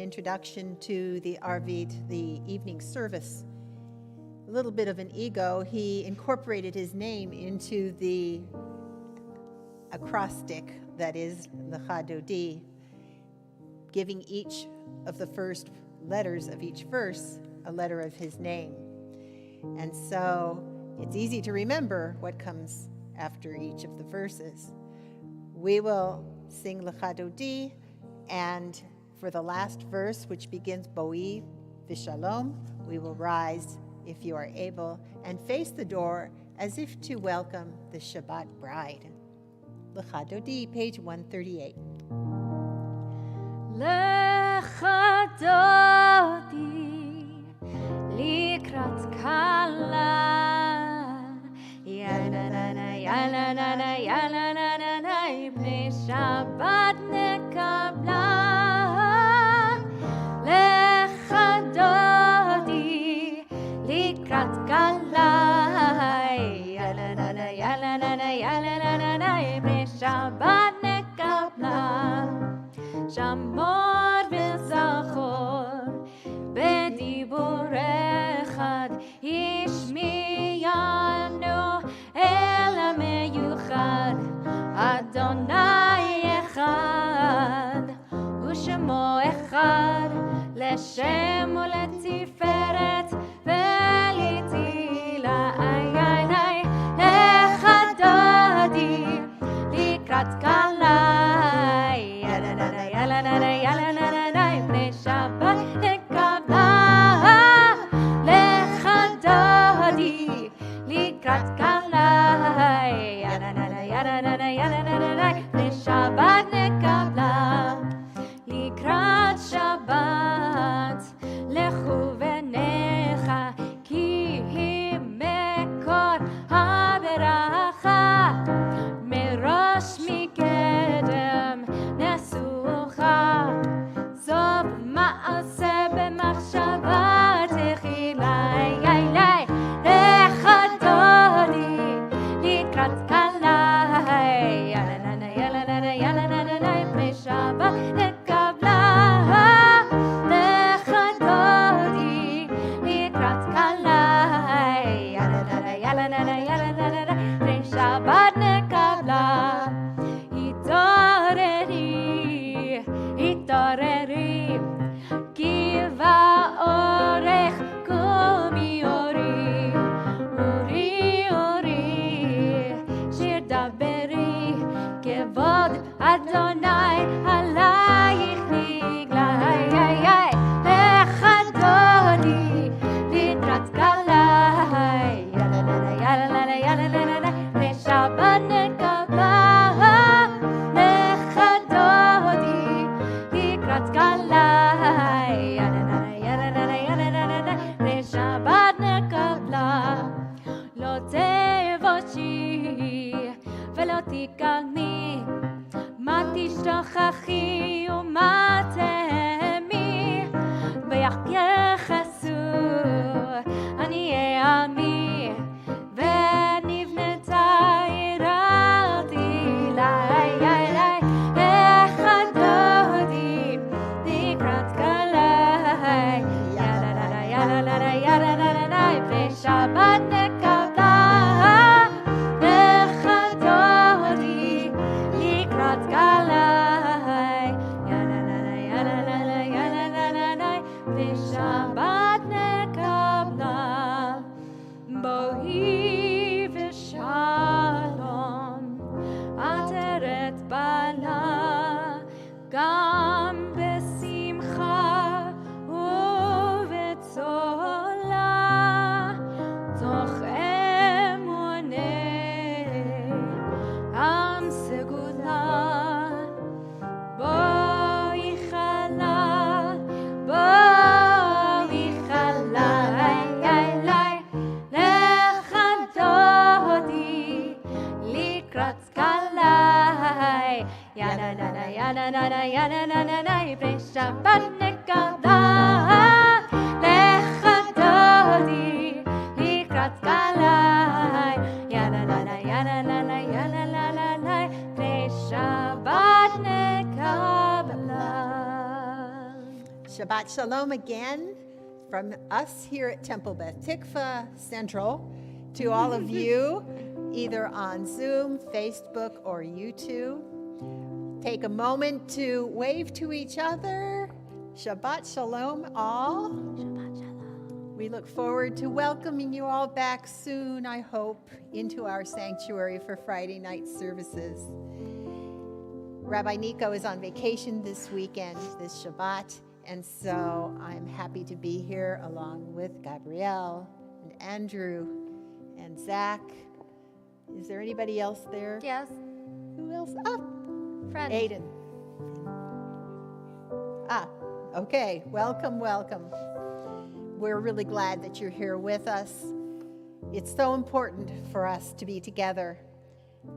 Introduction to the Arvit, the evening service. A little bit of an ego, he incorporated his name into the acrostic that is Lecha Dodi, giving each of the first letters of each verse a letter of his name. And so it's easy to remember what comes after each of the verses. We will sing Lecha Dodi, and for the last verse, which begins Boi v'Shalom, we will rise, if you are able, and face the door as if to welcome the Shabbat bride. Lecha Dodi, page 138. Lecha Dodi, likrat kala, yalanana, yalanana, yalanana, ibnei Shabbat nekabla. Likrat kalai, yalanana, yalanana, yalanana, ibnei Shabbat nekabla. Shamor v'zachor, b'dibur echad, ishmiyanu el hameyuchad, Adonai echad, u'shemo echad, leshem u'letiferet, Likrat kalai, yalanana, yalanana, yalanana, ibnei Shabbat nekabla. Lecha Dodi, likrat kalai, yalanana, yalanana, yalanana, ibnei Shabbat nekabla. Likrat Shabbat, lechu v'necha, ki hi mekor haberacha. Rosh mikdem nesucha, zov ma'aseh b'machshava techilai, lecha Dodi, likrat kalai, yalanana, yalanana, yalanana, ibnei Shabbat nekabla. Lecha Dodi, likrat kalai, yalanana, yalanana, yalanana, ibnei Shabbat nekabla. Itareri, kiva orech komi ori, ori, shir daberi, kevod Adonai alayich nigla. Lecha Dodi, likrat kalai, yalanana, yalanana, yalanana, ibnei Shabbat nekabla. Lecha Dodi, likrat kalai, yalanana, yalanana, yalanana, ibnei Shabbat nekabla. Lo tevoshi velo tikagni, ma tishtochachi u'ma tehemi, v'yachyechesu aniei ami, v'nivneta irati lai. Lecha Dodi, likrat kalai, yalanana, yalanana, yalanana, ibnei Shabbat nekabla. Lecha Dodi, likrat kalai, yalanana, yalanana, yalanana, ibnei Shabbat nekabla. Boi v'Shalom, ateret bala, gam besimcha uvetzola, toch emunei am segula. Boi chala, lecha Dodi, likrat kalai, yalanana, yalanana, yalanana, ibnei Shabbat nekabla. Lecha Dodi, likrat kalai, yalanana, yalanana, yalanana, ibnei Shabbat nekabla. Shabbat Shalom again from us here at Temple Beth Tikvah Central to all of you, either on Zoom, Facebook, or YouTube. Take a moment to wave to each other. Shabbat Shalom all. Shabbat Shalom. We look forward to welcoming you all back soon, I hope, into our sanctuary for Friday night services. Rabbi Nico is on vacation this weekend, this Shabbat, and so I'm happy to be here along with Gabrielle and Andrew and Zach. Is there anybody else there? Yes, Who else? Ah, friend. Aiden. Ah, okay. Welcome, welcome. We're really glad that you're here with us. It's so important for us to be together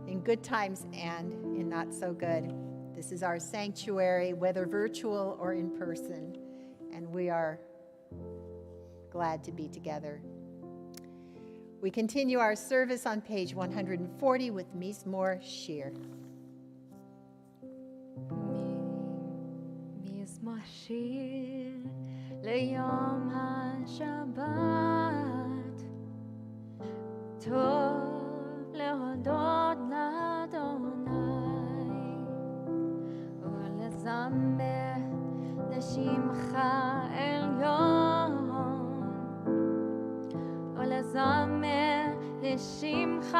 in good times and in not so good. This is our sanctuary, whether virtual or in person, and we are glad to be together. We continue our service on page 140 with Mizmor Shir. מזמור שיר ליום השבת, טוב להודות לאדוני ולזמר לשמך עליון, ולזמר לשמך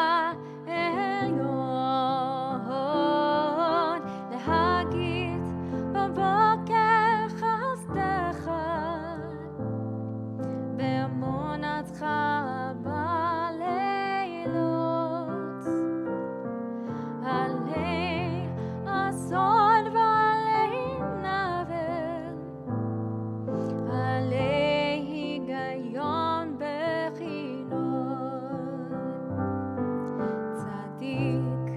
עליון, להגיד בבוקר חסדך באמונתך בלילות, עלי אסון ועלי נבל, עלי היגיון בחינות, צדיק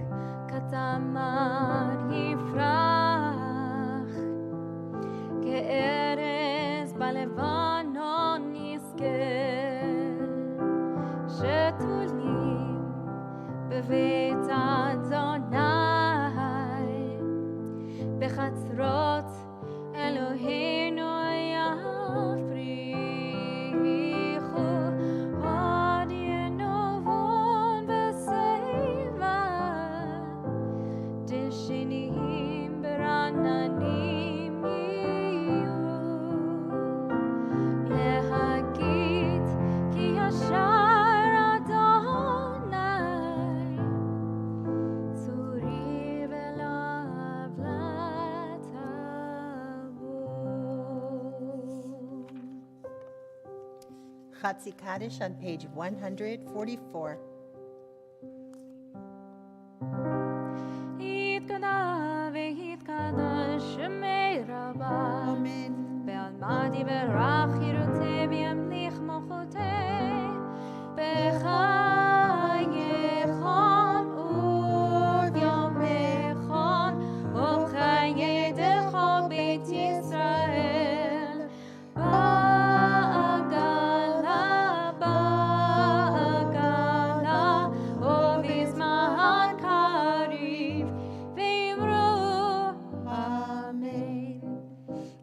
כתמר יפרח, כארז בלבנון יזכה, שתולים בבית אדוני, בחצרות אלוהינו יפריחו, עוד ינובון בשיבה, דשניים ברעננים יהיו, להגיד כי ישר אדוני, צורי ולאו לטבור. Chatzi Kaddish on page 144. יתגדל ויתקדש שמי רבה, Amen. בעלמד יברך ירותי וימליך מלכותי, בחייכון וביומכון ובחיי דכל בית ישראל, בעגלה בעגלה ובזמן קריב, ואמרו אמן.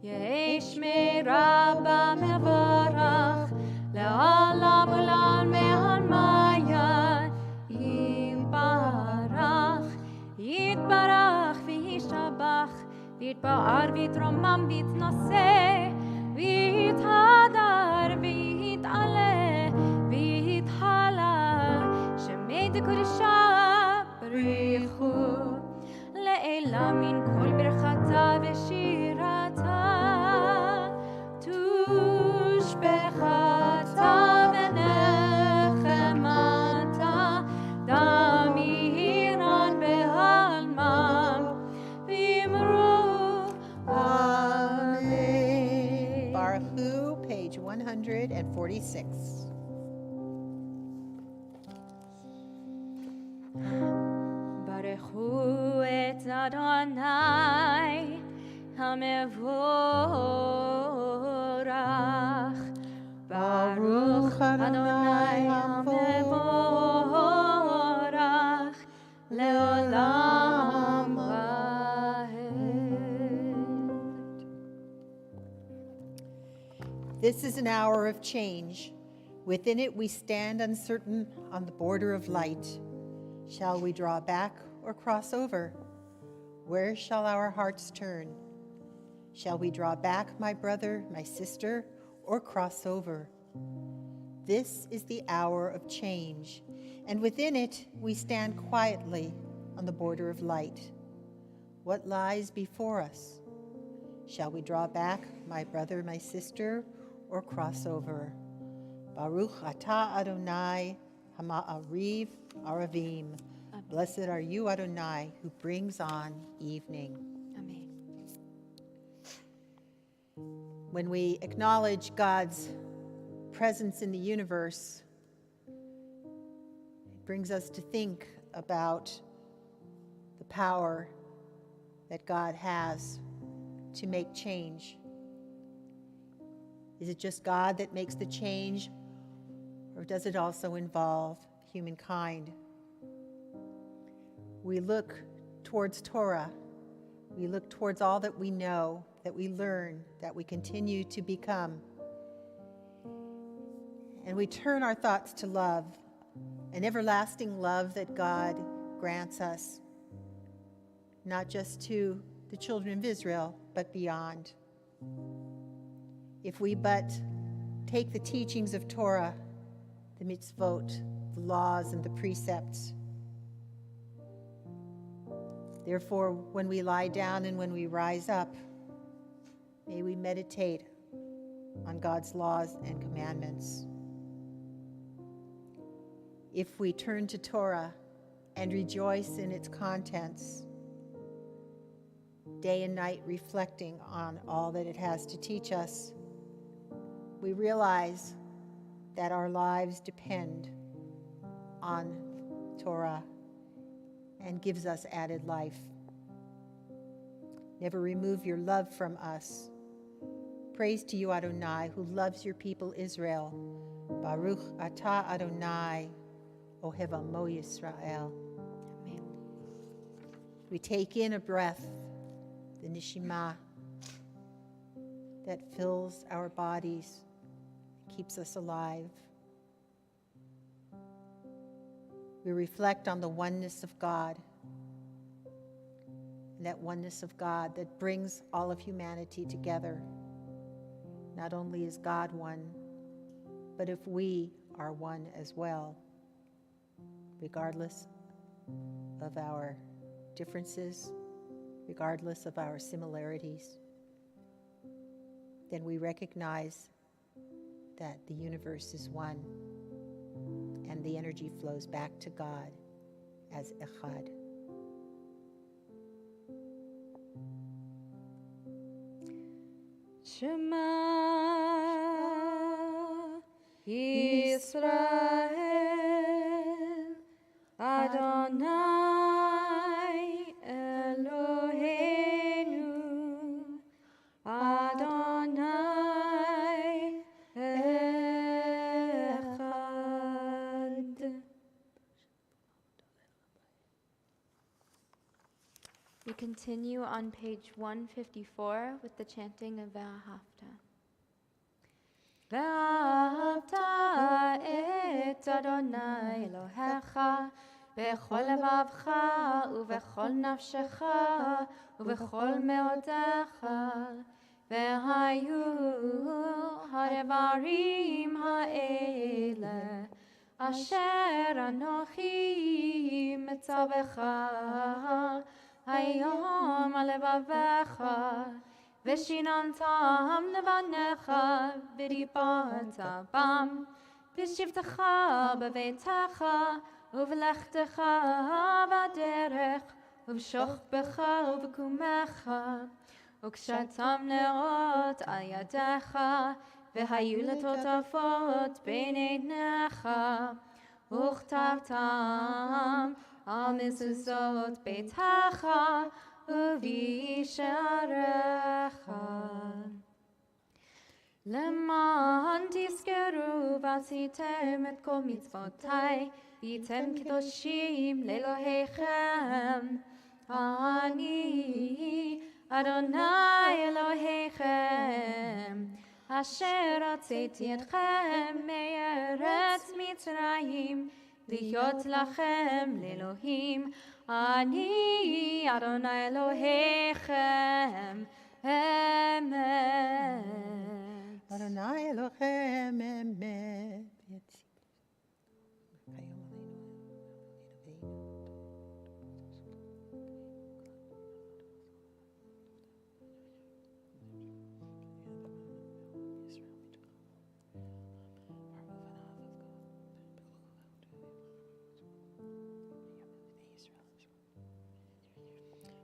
יהי שמירה במברך, לעולם ולעלמי המעיין, יתברך, יתברך וישתבח, ויתפאר ויתרומם ויתנשא, ויתהדר ויתעלה, ויתהלל, שמי דקודשה בריחו, לעילה מן כל ברכתה ושירתה, תושבחתה ונחמתה, דמירן בהלמם, ואמרו אמן. Baruch, page 146. ברכו את אדוני המבורך, ברוך אדוני המבורך, לעולם ועד. This is an hour of change. Within it we stand uncertain on the border of light. Shall we draw back or cross over? Where shall our hearts turn? Shall we draw back, my brother, my sister, or cross over? This is the hour of change, and within it we stand quietly on the border of light. What lies before us? Shall we draw back, my brother, my sister, or cross over? Baruch atah Adonai hama'ariv aravim. Blessed are you, Adonai, who brings on evening. Amen. When we acknowledge God's presence in the universe, it brings us to think about the power that God has to make change. Is it just God that makes the change, or does it also involve humankind? We look towards Torah. We look towards all that we know, that we learn, that we continue to become. And we turn our thoughts to love, an everlasting love that God grants us, not just to the children of Israel, but beyond. If we but take the teachings of Torah, the mitzvot, the laws and the precepts. Therefore, when we lie down and when we rise up, may we meditate on God's laws and commandments. If we turn to Torah and rejoice in its contents, day and night reflecting on all that it has to teach us, we realize that our lives depend on Torah and gives us added life. Never remove your love from us. Praise to you, Adonai, who loves your people Israel. Baruch atah Adonai, Ohev Amo Yisrael. Amen. We take in a breath, the neshima, that fills our bodies, keeps us alive. We reflect on the oneness of God, and that oneness of God that brings all of humanity together. Not only is God one, but if we are one as well, regardless of our differences, regardless of our similarities, then we recognize that the universe is one and the energy flows back to God as Echad. Shema Yisrael Adonai Eloheinu Adonai Echad. We continue on page 154 with the chanting of V'ahavta. V'ahavta et Adonai Elohecha b'chol levavcha u'b'chol nafshecha u'b'chol me'odecha v'hayu ha'devarim ha'ele asher anochi mitzavecha hayom alevavecha v'shinantam levanecha v'dibata bam v'shivtecha b'veitecha uv'lechtecha v'derech uv'shochbecha uv'kumecha ukshatam neot al yadecha v'hayu letotafot b'neinecha uchtavtam al mezuzot beitecha uv'yisharecha למען תזכרו ועשיתם את כל מצוותיי, והייתם קדושים לאלוהיכם. אני, אדוני אלוהיכם, אשר הוצאתי אתכם מארץ מצרים, להיות לכם לאלוהים, אני אדוני אלוהיכם, אמת. Adonai Elohim emet.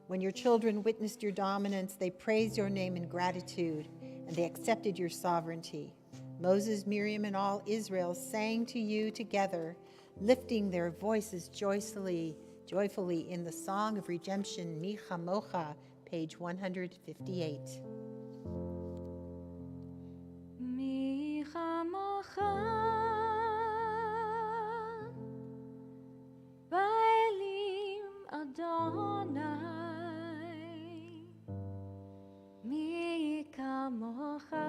When your children witnessed your dominance, they praised your name in gratitude, and they accepted your sovereignty. Moses, Miriam, and all Israel sang to you together, lifting their voices joyfully in the Song of Redemption, Mi Chamocha, page 158. Mi chamocha ba'elim Adonai, mi kamocha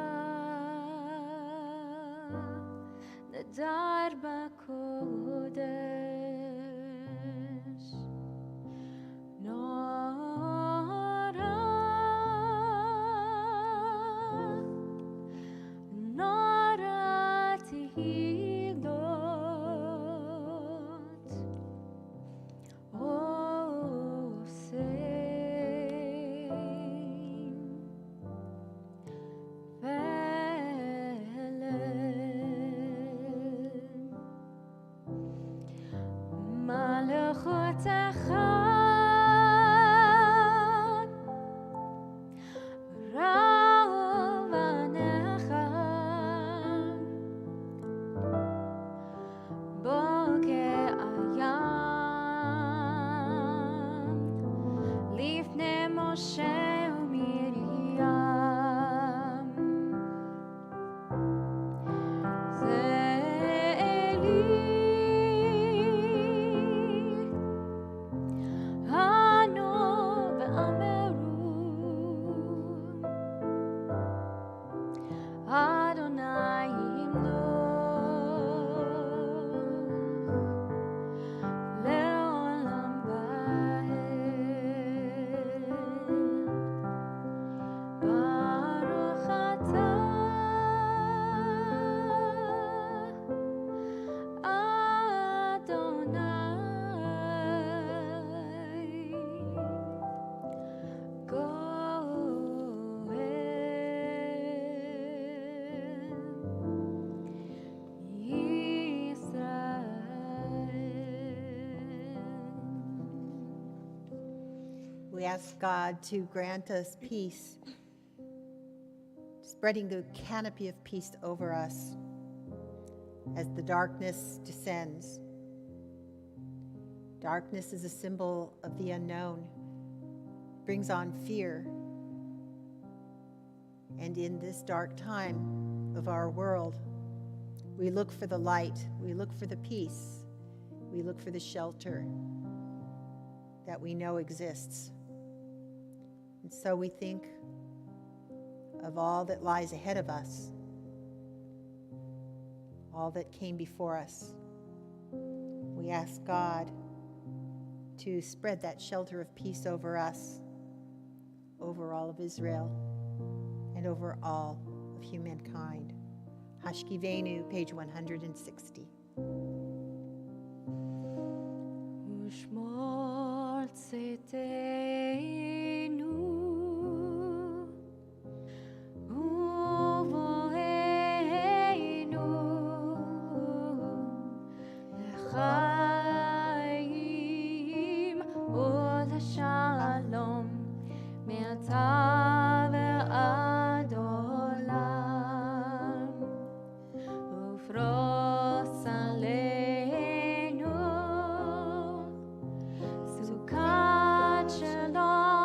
nadar b'kodesh, nora tehilot, osein velel malachotecha ravanecha bokeh ayam lifnei Moshe u'Miriam. Ze'eli hano ve'ameru Adonai yimloch le'olam va'ed. Baruch atah Adonai Goel Yisrael. We ask God to grant us peace, spreading the canopy of peace over us as the darkness descends. Darkness is a symbol of the unknown, brings on fear. And in this dark time of our world, we look for the light, we look for the peace, we look for the shelter that we know exists. And so we think of all that lies ahead of us, all that came before us. We ask God to spread that shelter of peace over us, over all of Israel, and over all of humankind. Hashkivenu, page 160. Ushmor tzeteinu uvoheinu lechaim uleshalom me'ata ve'ad olam ufros aleinu sukat shalom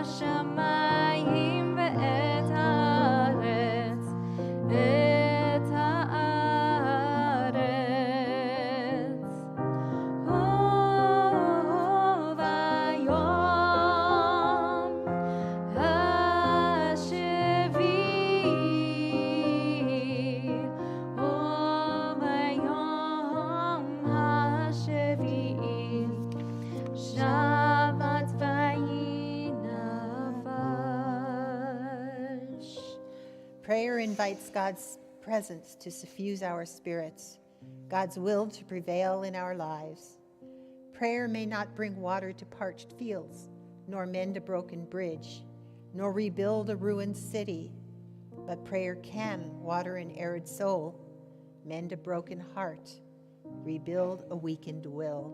השמיים ואת הארץ, את הארץ. וביום השביעי, וביום השביעי, שבת וינפש. Prayer invites God's presence to suffuse our spirits, God's will to prevail in our lives. Prayer may not bring water to parched fields, nor mend a broken bridge, nor rebuild a ruined city, but prayer can water an arid soul, mend a broken heart, rebuild a weakened will.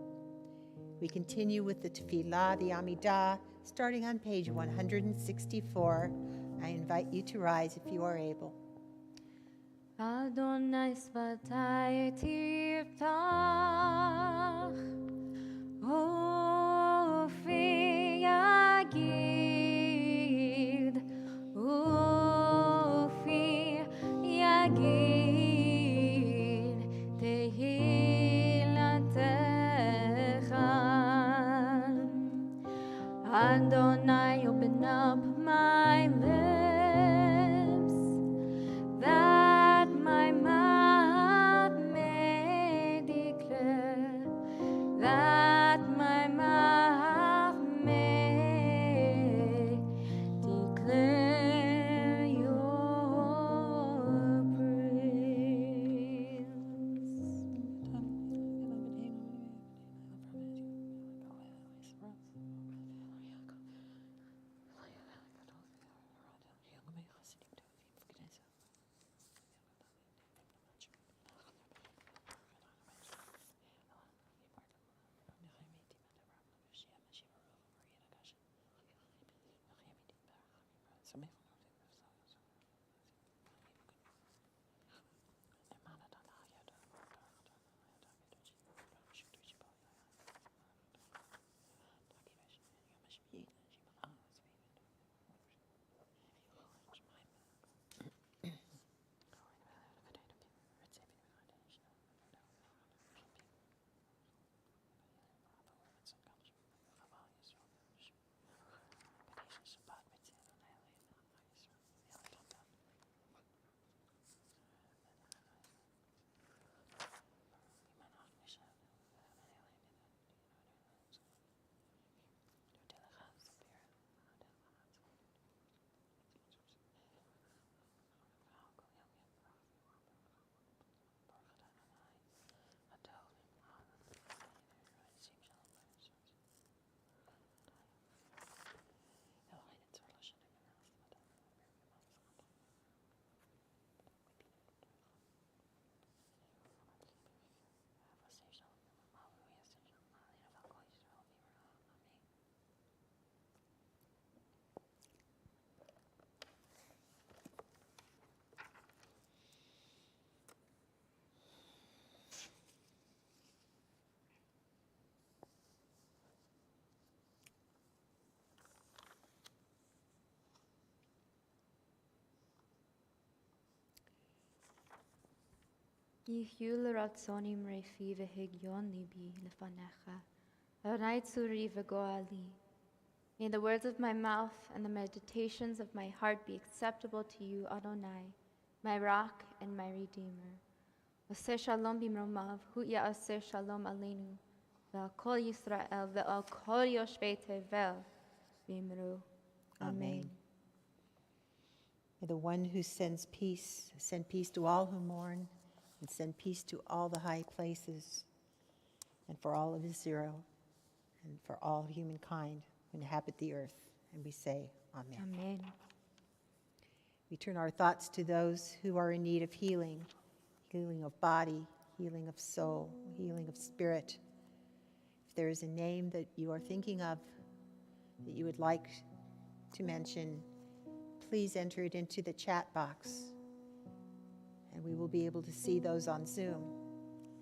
We continue with the Tafillah the Amidah, starting on page 164. I invite you to rise if you are able. Adonai svatai tiftach, ufi yagid, ufi yagid, tehilatecha. Adonai, open up my lips, that my mouth may declare, that my mouth may declare your praise. יחיו לרצונים רפי והגיון ליבי לפניך. Adonai tzuri v'goali. May the words of my mouth and the meditations of my heart be acceptable to you, Adonai, my rock and my redeemer. Oseh shalom bimromav, hu ya'aseh shalom aleinu, ve'al kol Yisrael, ve'al kol yoshvei tevel, v'imru. Amen. May the one who sends peace send peace to all who mourn, and send peace to all the high places, and for all of Israel, and for all humankind who inhabit the earth. And we say, Amen. Amen. We turn our thoughts to those who are in need of healing, healing of body, healing of soul, healing of spirit. If there is a name that you are thinking of that you would like to mention, please enter it into the chat box, and we will be able to see those on Zoom.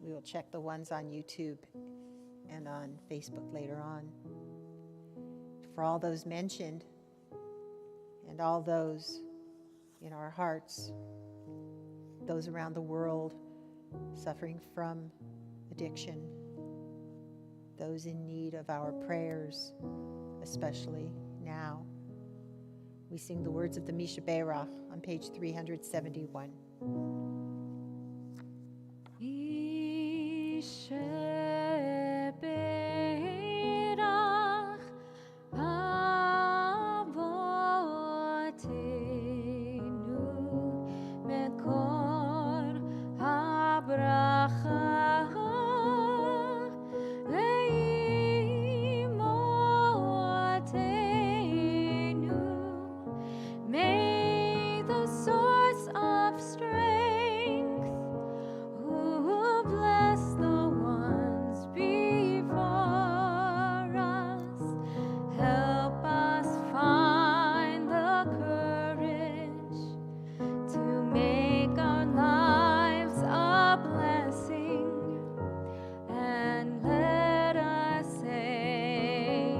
We will check the ones on YouTube and on Facebook later on. For all those mentioned, and all those in our hearts, those around the world suffering from addiction, those in need of our prayers, especially now. We sing the words of the Misha Berach on page 371. May the source of strength, who bless the ones before us, help us find the courage to make our lives a blessing, and let us say,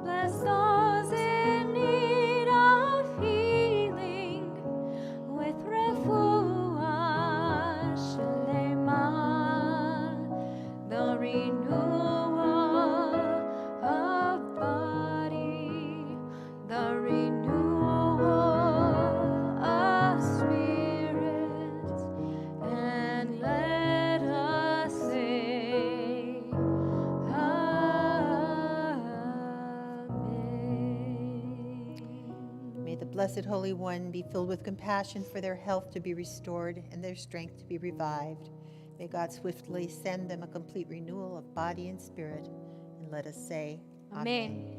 bless those in need of healing with refuah shlema, the renewal of body, the renewal of spirit, and let us say, Amen. May the Blessed Holy One be filled with compassion for their health to be restored and their strength to be revived. May God swiftly send them a complete renewal of body and spirit. And let us say, Amen.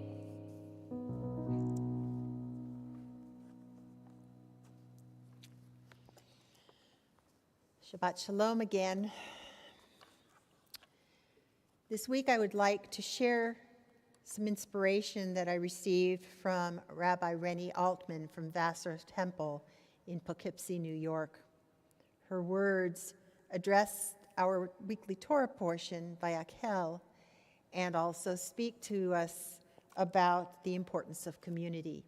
Shabbat Shalom again. This week I would like to share some inspiration that I received from Rabbi Rennie Altman from Vassar Temple in Poughkeepsie, New York. Her words address our weekly Torah portion by Akel and also speak to us about the importance of community.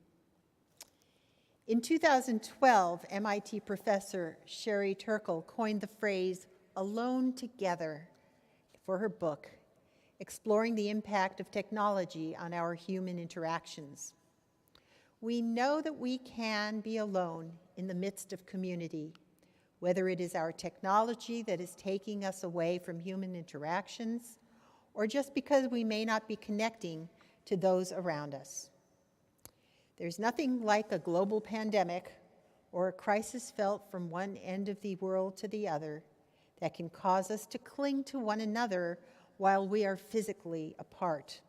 In 2012, MIT professor Sherry Turkle coined the phrase "alone together" for her book, exploring the impact of technology on our human interactions. We know that we can be alone in the midst of community, whether it is our technology that is taking us away from human interactions, or just because we may not be connecting to those around us. There's nothing like a global pandemic or a crisis felt from one end of the world to the other that can cause us to cling to one another while we are physically apart.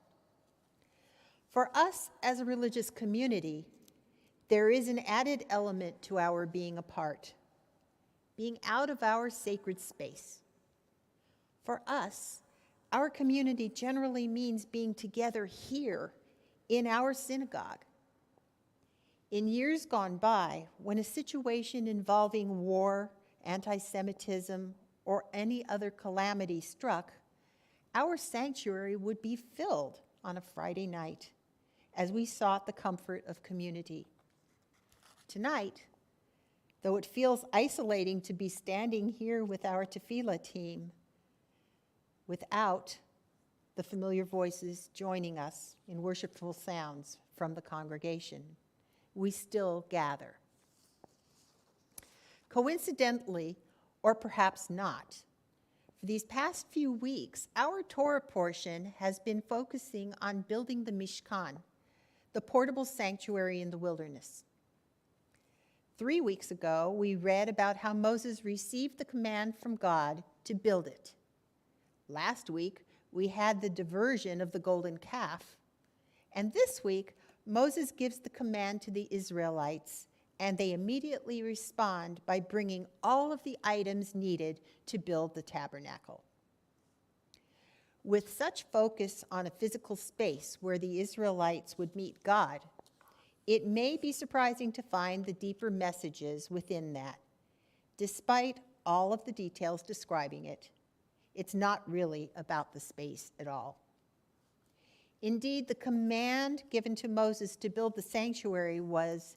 For us as a religious community, there is an added element to our being apart, being out of our sacred space. For us, our community generally means being together here in our synagogue. In years gone by, when a situation involving war, anti-Semitism, or any other calamity struck, our sanctuary would be filled on a Friday night as we sought the comfort of community. Tonight, though it feels isolating to be standing here with our Tafillah team, without the familiar voices joining us in worshipful sounds from the congregation, we still gather. Coincidentally, or perhaps not, for these past few weeks, our Torah portion has been focusing on building the Mishkan, the portable sanctuary in the wilderness. 3 weeks ago, we read about how Moses received the command from God to build it. Last week, we had the diversion of the golden calf. And this week, Moses gives the command to the Israelites, and they immediately respond by bringing all of the items needed to build the tabernacle. With such focus on a physical space where the Israelites would meet God, it may be surprising to find the deeper messages within that. Despite all of the details describing it, it's not really about the space at all. Indeed, the command given to Moses to build the sanctuary was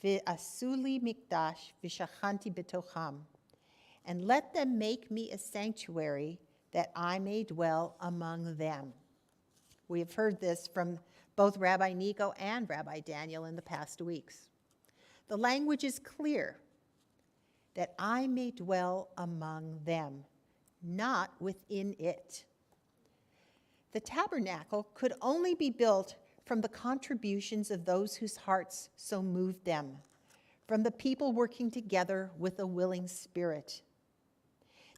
Ve'asuli mikdash v'shachanti betocham, and let them make me a sanctuary that I may dwell among them. We have heard this from both Rabbi Nico and Rabbi Daniel in the past weeks. The language is clear, that I may dwell among them, not within it. The tabernacle could only be built from the contributions of those whose hearts so moved them, from the people working together with a willing spirit.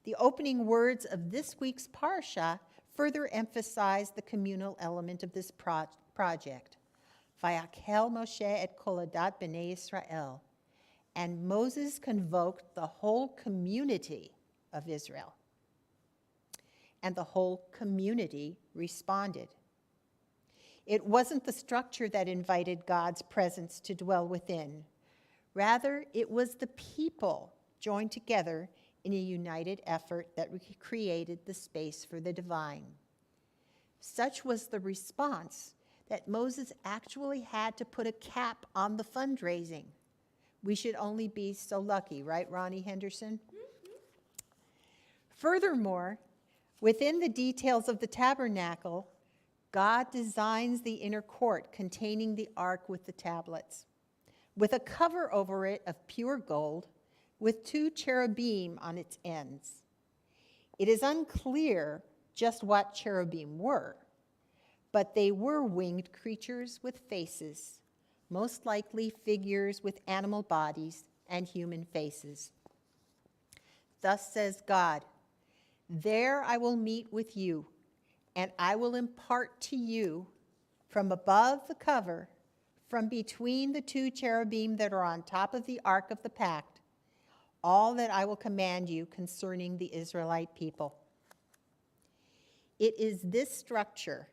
The opening words of this week's parsha further emphasize the communal element of this project. Vayakel Moshe et kol adat b'nei Yisrael. And Moses convoked the whole community of Israel. And the whole community responded. It wasn't the structure that invited God's presence to dwell within. Rather, it was the people joined together in a united effort that created the space for the divine. Such was the response that Moses actually had to put a cap on the fundraising. We should only be so lucky, right, Ronnie Henderson? Furthermore, within the details of the tabernacle, God designs the inner court containing the ark with the tablets, with a cover over it of pure gold, with 2 cherubim on its ends. It is unclear just what cherubim were, but they were winged creatures with faces, most likely figures with animal bodies and human faces. Thus says God, there I will meet with you, and I will impart to you from above the cover, from between the 2 cherubim that are on top of the ark of the pact, all that I will command you concerning the Israelite people. It is this structure,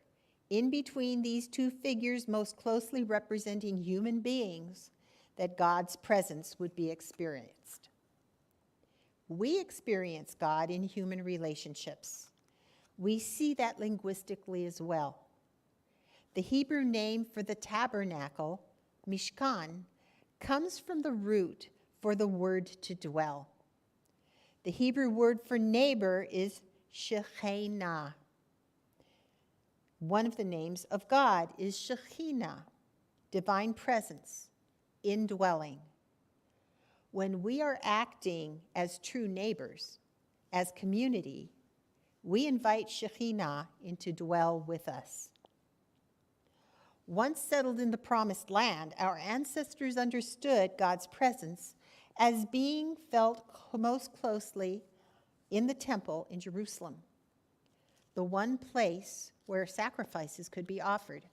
in between these 2 figures most closely representing human beings, that God's presence would be experienced. We experience God in human relationships. We see that linguistically as well. The Hebrew name for the tabernacle, Mishkan, comes from the root for the word to dwell. The Hebrew word for neighbor is Shekhinah. One of the names of God is Shekhinah, divine presence, indwelling. When we are acting as true neighbors, as community, we invite Shekhinah in to dwell with us. Once settled in the promised land, our ancestors understood God's presence as being felt most closely in the temple in Jerusalem, the one place where sacrifices could be offered.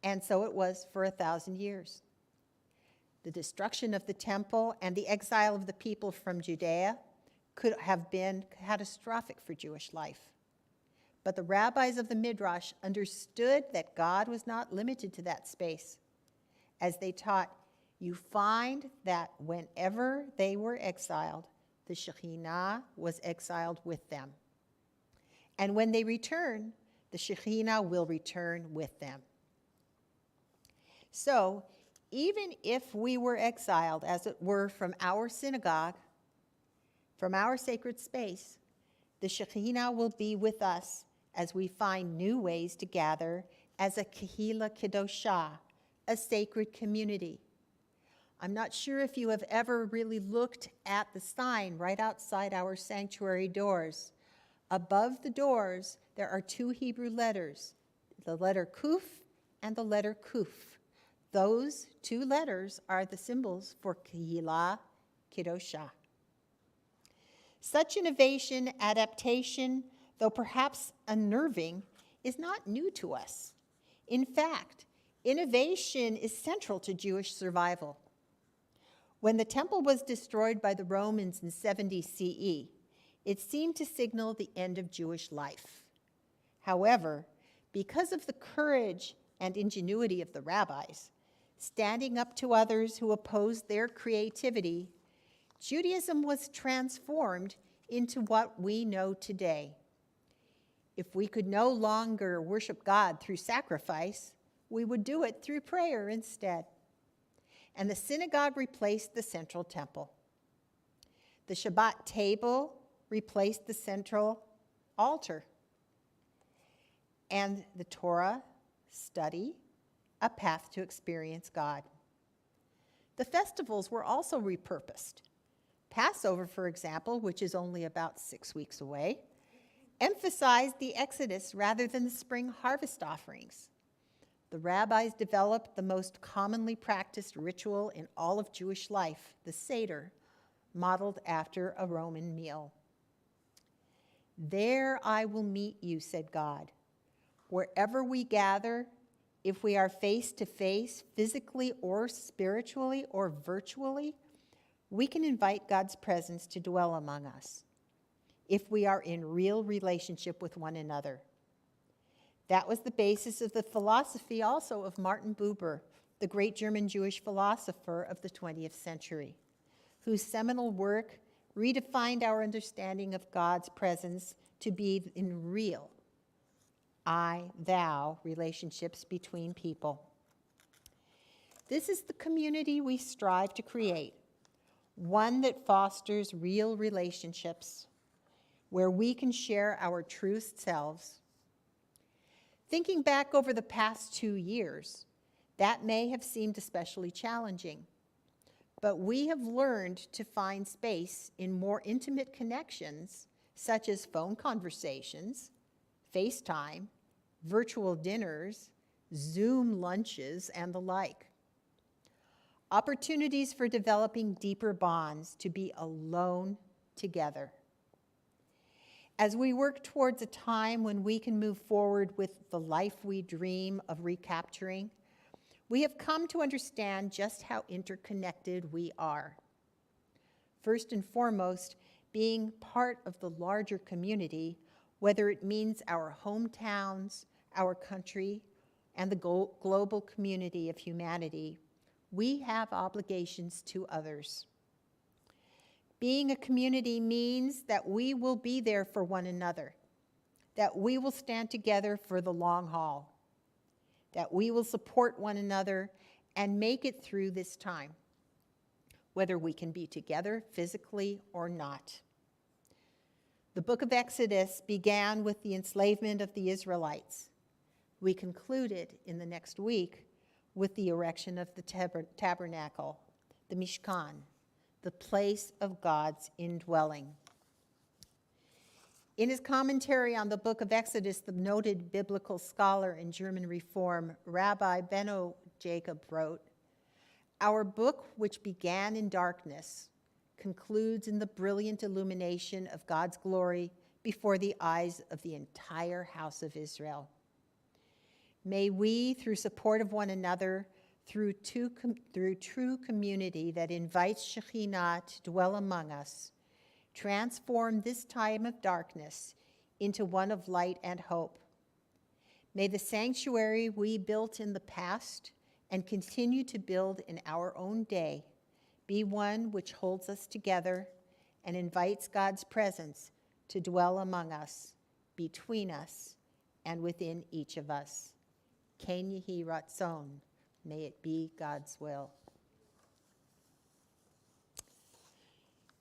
And so it was for 1,000 years. The destruction of the temple and the exile of the people from Judea could have been catastrophic for Jewish life. But the rabbis of the Midrash understood that God was not limited to that space. As they taught, you find that whenever they were exiled, the Shekhinah was exiled with them. And when they return, the Shekhinah will return with them. So, even if we were exiled, as it were, from our synagogue, from our sacred space, the Shekhinah will be with us as we find new ways to gather as a Kehila Kedoshah, a sacred community. I'm not sure if you have ever really looked at the sign right outside our sanctuary doors. Above the doors, there are 2 Hebrew letters, the letter Kuf and the letter Kuf. Those 2 letters are the symbols for Kehila Kedoshah. Such innovation, adaptation, though perhaps unnerving, is not new to us. In fact, Innovation is central to Jewish survival. When the temple was destroyed by the Romans in 70 CE, it seemed to signal the end of Jewish life. However, because of the courage and ingenuity of the rabbis, standing up to others who opposed their creativity, Judaism was transformed into what we know today. If we could no longer worship God through sacrifice, we would do it through prayer instead. And the synagogue replaced the central temple. The Shabbat table replaced the central altar. And the Torah study, a path to experience God. The festivals were also repurposed. Passover, for example, which is only about 6 weeks away, emphasized the Exodus rather than the spring harvest offerings. The rabbis developed the most commonly practiced ritual in all of Jewish life, the Seder, modeled after a Roman meal. "There I will meet you," said God. "Wherever we gather, if we are face to face, physically or spiritually or virtually, we can invite God's presence to dwell among us if we are in real relationship with one another." That was the basis of the philosophy also of Martin Buber, the great German Jewish philosopher of the 20th century, whose seminal work redefined our understanding of God's presence to be in real I-thou relationships between people. This is the community we strive to create, one that fosters real relationships where we can share our truest selves. Thinking back over the past 2 years, that may have seemed especially challenging, but we have learned to find space in more intimate connections, such as phone conversations, FaceTime, virtual dinners, Zoom lunches, and the like. Opportunities for developing deeper bonds to be alone together. As we work towards a time when we can move forward with the life we dream of recapturing, we have come to understand just how interconnected we are. First and foremost, being part of the larger community, whether it means our hometowns, our country, and the global community of humanity, we have obligations to others. Being a community means that we will be there for one another, that we will stand together for the long haul, that we will support one another and make it through this time, whether we can be together physically or not. The book of Exodus began with the enslavement of the Israelites. We concluded in the next week with the erection of the tabernacle, the Mishkan, the place of God's indwelling. In his commentary on the book of Exodus, the noted biblical scholar and German Reform Rabbi Benno Jacob wrote, "Our book, which began in darkness, concludes in the brilliant illumination of God's glory before the eyes of the entire house of Israel. May we, through support of one another, through true community that invites Shekhinah to dwell among us, transform this time of darkness into one of light and hope. May the sanctuary we built in the past and continue to build in our own day be one which holds us together and invites God's presence to dwell among us, between us, and within each of us. Ken Yehi Ratzon. May it be God's will."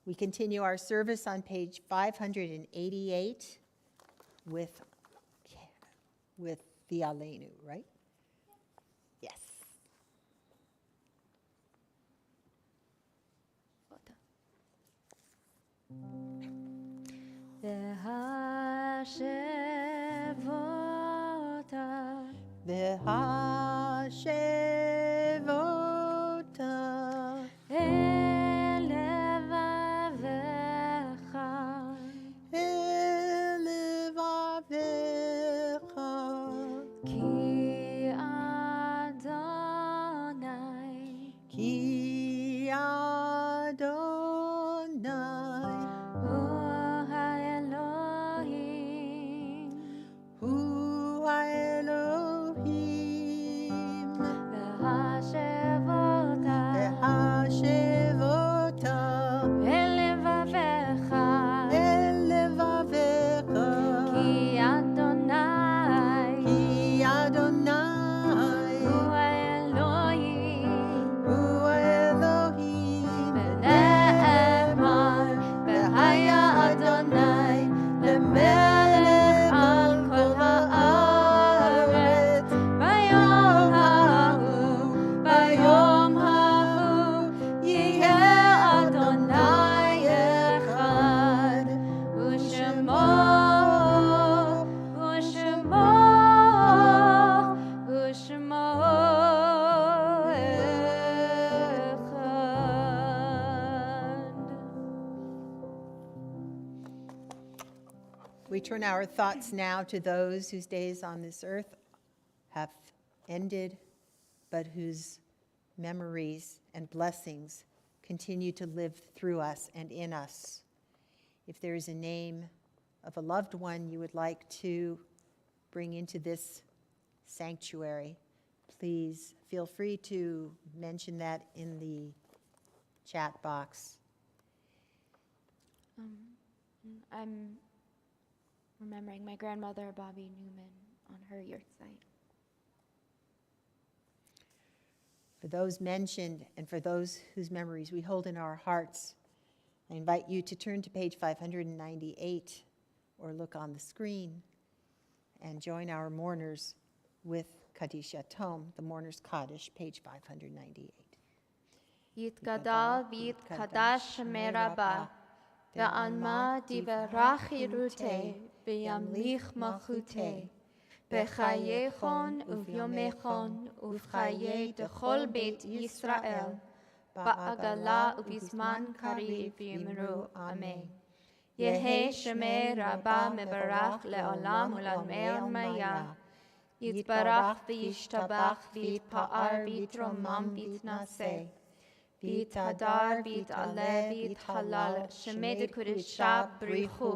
We continue our service on page 588 with the Aleinu, right? Yes. V'hashevota elevavecha Ki Adonai Ki Adonai, Hu Elohim, Hu Elohim, V'hashevota V'hashevota elevavecha, elevavecha, Ki Adonai, Ki Adonai, Hu Elohim, Hu Elohim, V'ne'emar, V'haya Adonai, Lemelech al kol haaretz, Vayom hahu, Yiheh Adonai echad, U'shemo echad. We turn our thoughts now to those whose days on this earth have ended, but whose memories and blessings continue to live through us and in us. If there is a name of a loved one you would like to bring into this sanctuary, please feel free to mention that in the chat box. I'm remembering my grandmother, Bobby Newman, on her yahrzeit. For those mentioned and for those whose memories we hold in our hearts, I invite you to turn to page 598 or look on the screen and join our mourners with Kaddish Yatom, the Mourner's Kaddish, page 598. Yitgadal v'yitkadash merabah, ve'alma divarach yiruteh, ve'yamlich malchuteh, b'chayechon uvyomechon, uv'chaye dechol beit Yisrael, ba'agala u'bizman kariv yimru, Amen. Yehe shemeh rabah mebarach le'olam u'lamei maya, yitbarach v'yishtabach v'yitpa'ar v'yitromam v'yitnaseh, v'yithadar v'yit'aleh v'yithalal shemed kudesha b'richu,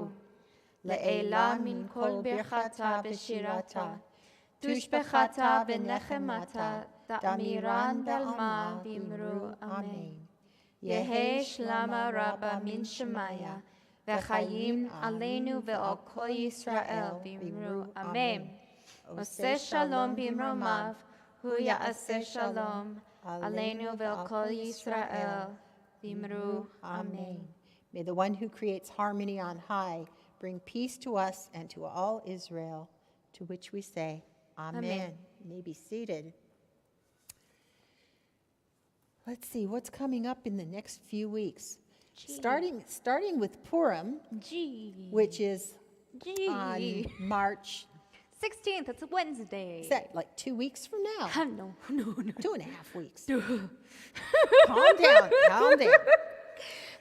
le'ela min kol birchata b'shirata, tushbechata v'nechemata, da'miran dalma v'imru Amen. Yehe shlama rabba min shemaya, v'chayim aleinu ve'ol kol Yisrael v'imru Amen. Oseh shalom b'imromav, hu ya'aseh shalom, aleinu ve'ol kol Yisrael v'imru Amen. May the one who creates harmony on high bring peace to us and to all Israel, to which we say, Amen. Amen. You may be seated. Let's see what's coming up in the next few weeks. Starting with Purim, which is on March 16th, it's a Wednesday. like 2 weeks from now. No. 2.5 weeks. Calm down.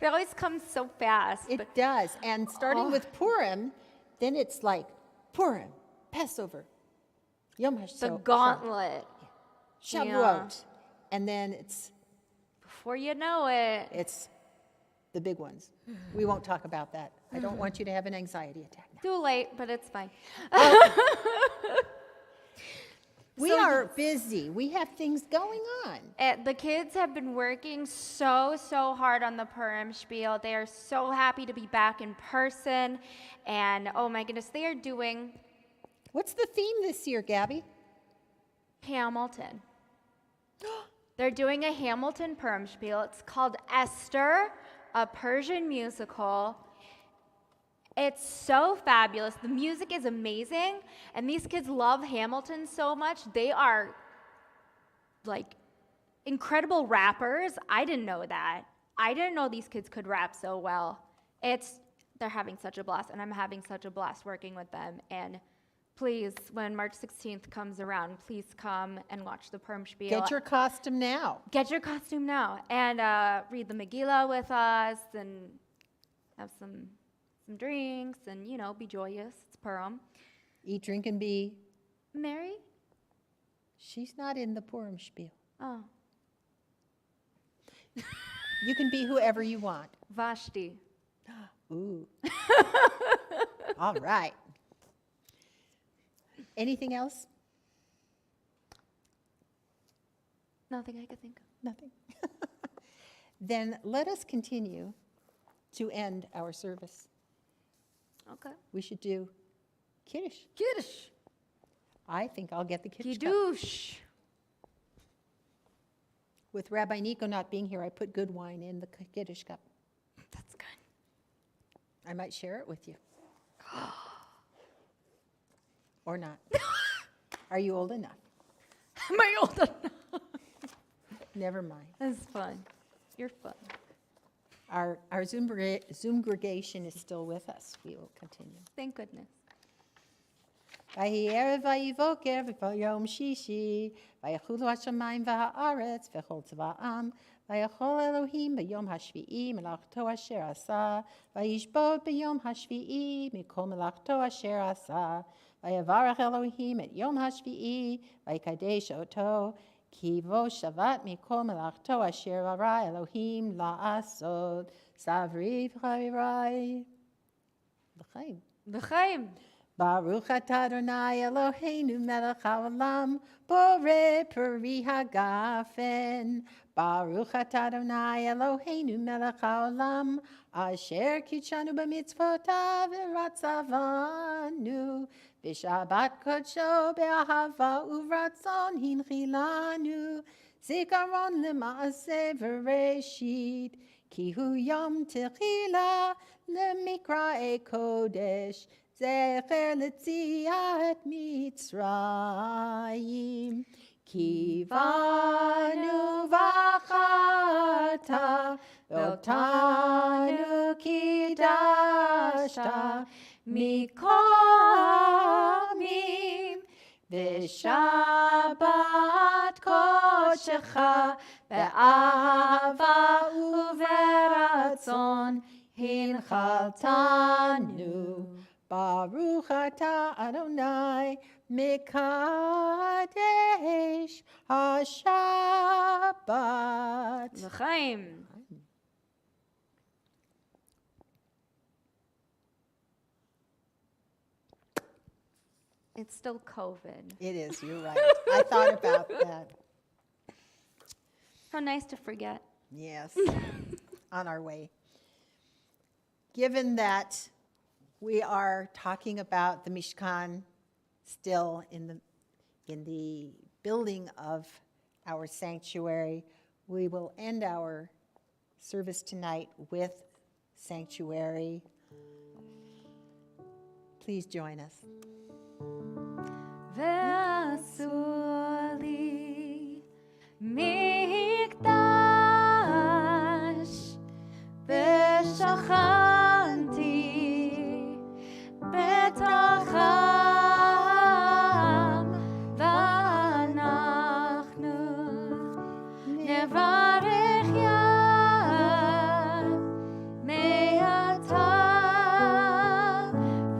It always comes so fast. It does. And starting with Purim, then it's like Purim, Passover, Yom HaShoah, The gauntlet. Shavuot. Yeah. And then it's Before you know it. It's the big ones. We won't talk about that. I don't want you to have an anxiety attack now. Too late, but it's fine. We are busy. We have things going on. The kids have been working so hard on the Purim spiel. They are so happy to be back in person. And oh my goodness, they are doing What's the theme this year, Gabby? Hamilton. They're doing a Hamilton Purim spiel. It's called Esther, a Persian musical. It's so fabulous. The music is amazing. And these kids love Hamilton so much. They are like incredible rappers. I didn't know that. I didn't know these kids could rap so well. They're having such a blast, and I'm having such a blast working with them. And please, when March 16th comes around, please come and watch the Purim spiel. Get your costume now. Get your costume now. And read the Megillah with us and have some drinks and, be joyous. It's Purim. Eat, drink, and be. Mary? She's not in the Purim spiel. Oh. You can be whoever you want. Vashti. Ooh. All right. Anything else? Nothing I could think of. Nothing. Then let us continue to end our service. Okay. We should do Kiddush. Kiddush. I think I'll get the Kiddush cup. Kiddush. With Rabbi Nico not being here, I put good wine in the Kiddush cup. That's good. I might share it with you. Or not. Are you old enough? Am I old enough? Never mind. That's fun. You're fun. Our Zoom congregation is still with us. We will continue. Thank goodness. ויהי ערב ויהי בוקר ויום שישי ויחולו השמיים והארץ וכל צבאם ויכול אלוהים ביום השביעי מלאכתו אשר עשה וישבות ביום השביעי מכל מלאכתו אשר עשה ויברך אלוהים את יום השביעי ויקדש אותו כי בו שבת מכל מלאכתו אשר ברא אלוהים לעשות. סברי וחברי לחיים. לחיים. Baruch atah Adonai Eloheinu melech haolam, borei peri hagafen. Baruch atah Adonai Eloheinu melech haolam, asher kitshanu b'mitzvotav v'ratzavanu. B'shabbat kodsho be'ahava uvratzon hinchilanu. Zikaron lema'aseh v'reshit, ki hu yom techila lemikra'e kodesh. זכר ליציאת מצרים, כי באנו בחרת, ואותנו קידשת, מקומים, בשבת קודשך, באהבה וברצון, הנחלתנו. Baruch atah Adonai Mekadesh HaShabbat. לחיים. It's still COVID. It is, you're right. I thought about that. How nice to forget. Yes, on our way. Given that we are talking about the Mishkan still in the building of our sanctuary. We will end our service tonight with sanctuary. Please join us. ועשו לי מקדש ושכנתי בתוכם, ואנחנו נברך יד מעתה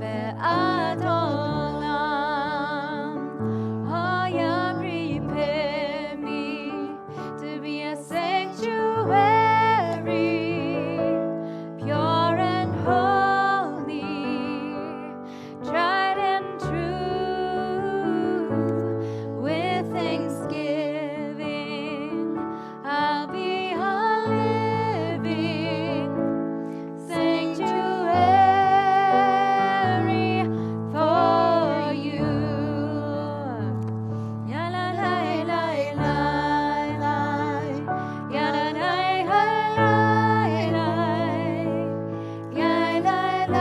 ועד עולם. Oh, yeah, prepare me to be a sanctuary, pure and holy, tried and true. With thanksgiving, I'll be a living sanctuary for you. Ya la la la la la, ya la la la la, ya la la la.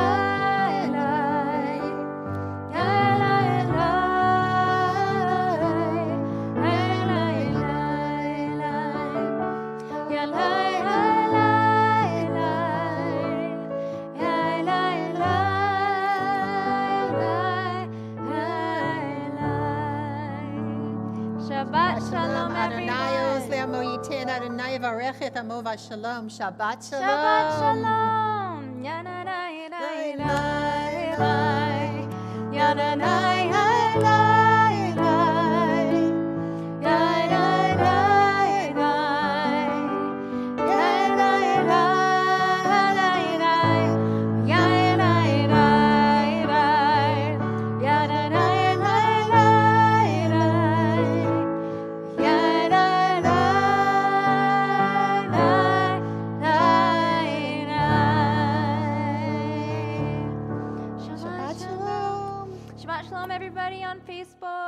Shabbat shalom, Adonai everyone. oz le'amo yitin, Adonai yivarech et amo v'shalom. Shabbat shalom. Shabbat shalom. Ya na na na na na. Ya na na na na. Ya na na na. Ya na on Facebook.